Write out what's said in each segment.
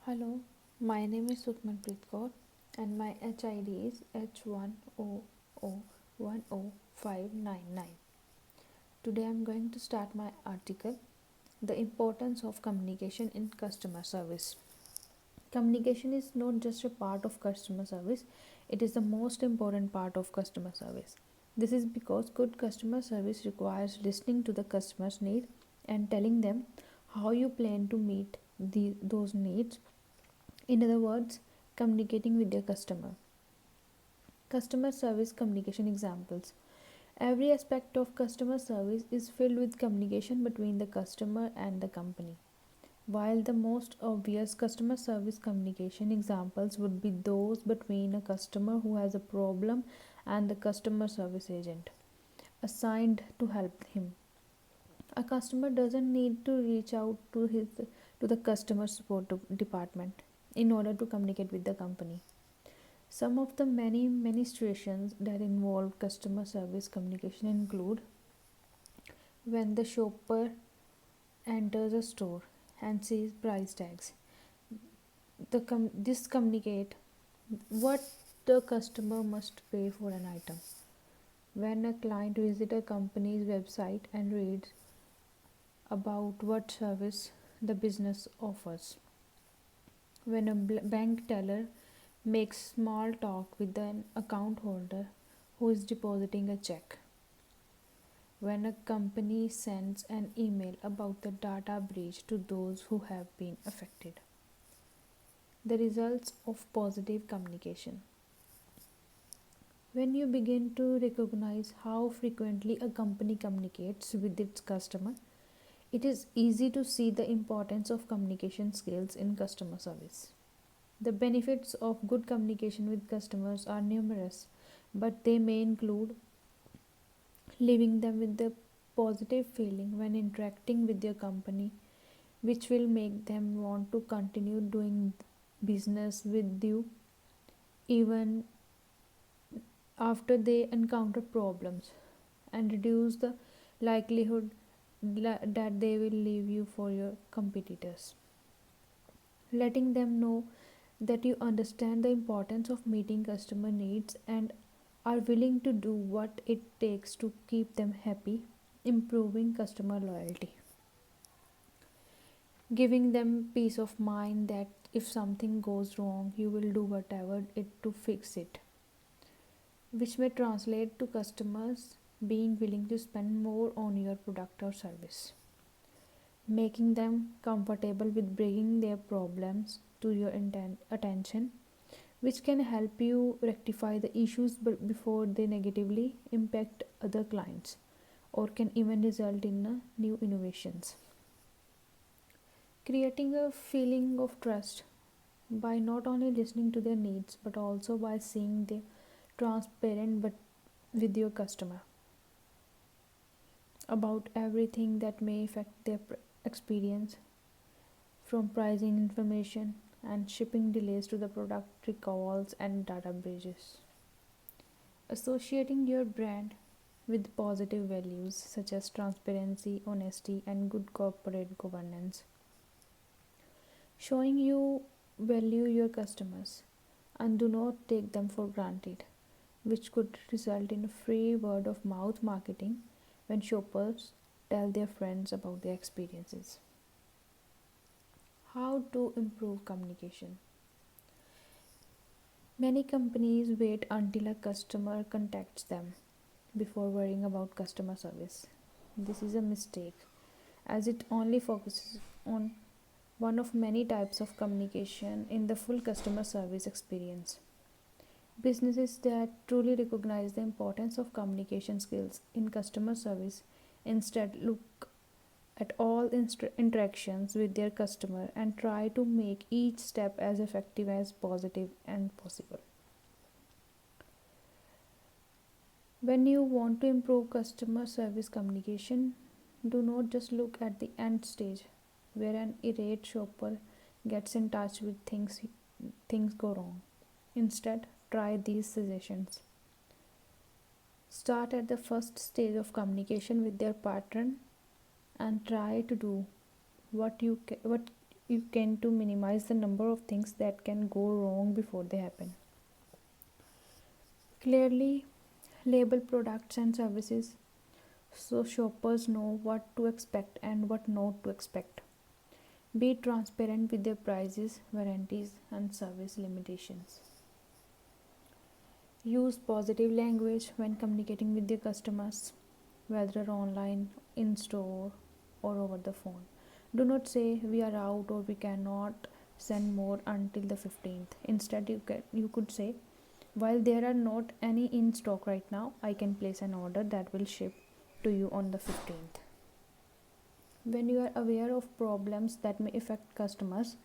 Hello, my name is Sukmanpreet Kaur and my HID is H100100599. Today I am going to start my article, The Importance of Communication in Customer Service. Communication is not just a part of customer service, it is the most important part of customer service. This is because good customer service requires listening to the customer's need and telling them how you plan to meet those needs. In other words, communicating with your customer. Customer service communication examples. Every aspect of customer service is filled with communication between the customer and the company. While the most obvious customer service communication examples would be those between a customer who has a problem and the customer service agent assigned to help him. A customer doesn't need to reach out to the customer support department in order to communicate with the company. Some of the many situations that involve customer service communication include when the shopper enters a store and sees price tags. This communicate what the customer must pay for an item. When a client visits a company's website and reads about what service the business offers. When a bank teller makes small talk with an account holder who is depositing a check. When a company sends an email about the data breach to those who have been affected. The results of positive communication. When you begin to recognize how frequently a company communicates with its customer, it is easy to see the importance of communication skills in customer service. The benefits of good communication with customers are numerous, but they may include leaving them with a positive feeling when interacting with your company, which will make them want to continue doing business with you even after they encounter problems, and reduce the likelihood that they will leave you for your competitors. Letting them know that you understand the importance of meeting customer needs and are willing to do what it takes to keep them happy, improving customer loyalty. Giving them peace of mind that if something goes wrong, you will do whatever it to fix it, which may translate to customers being willing to spend more on your product or service. Making them comfortable with bringing their problems to your attention, which can help you rectify the issues before they negatively impact other clients or can even result in new innovations. Creating a feeling of trust by not only listening to their needs but also by seeing the transparent but with your customer about everything that may affect their experience, from pricing information and shipping delays to the product recalls and data breaches. Associating your brand with positive values such as transparency, honesty, and good corporate governance. Showing you value your customers and do not take them for granted, which could result in free word of mouth marketing when shoppers tell their friends about their experiences. How to improve communication? Many companies wait until a customer contacts them before worrying about customer service. This is a mistake as it only focuses on one of many types of communication in the full customer service experience. Businesses that truly recognize the importance of communication skills in customer service instead look at all interactions with their customer and try to make each step as effective as positive and possible. When you want to improve customer service communication, do not just look at the end stage where an irate shopper gets in touch with things go wrong. Instead, try these suggestions. Start at the first stage of communication with their patron and try to do what you can to minimize the number of things that can go wrong before they happen. Clearly label products and services so shoppers know what to expect and what not to expect. Be transparent with their prices, warranties, and service limitations. Use positive language when communicating with your customers, whether online, in store, or over the phone. Do not say we are out or we cannot send more until the 15th. Instead, you could say, while there are not any in stock right now, I can place an order that will ship to you on the 15th. When you are aware of problems that may affect customers,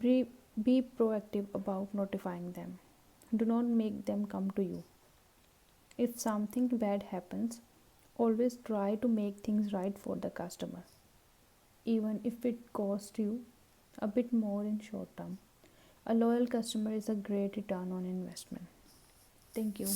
be proactive about notifying them. Do not make them come to you. If something bad happens, always try to make things right for the customer, even if it costs you a bit more in short term. A loyal customer is a great return on investment. Thank you.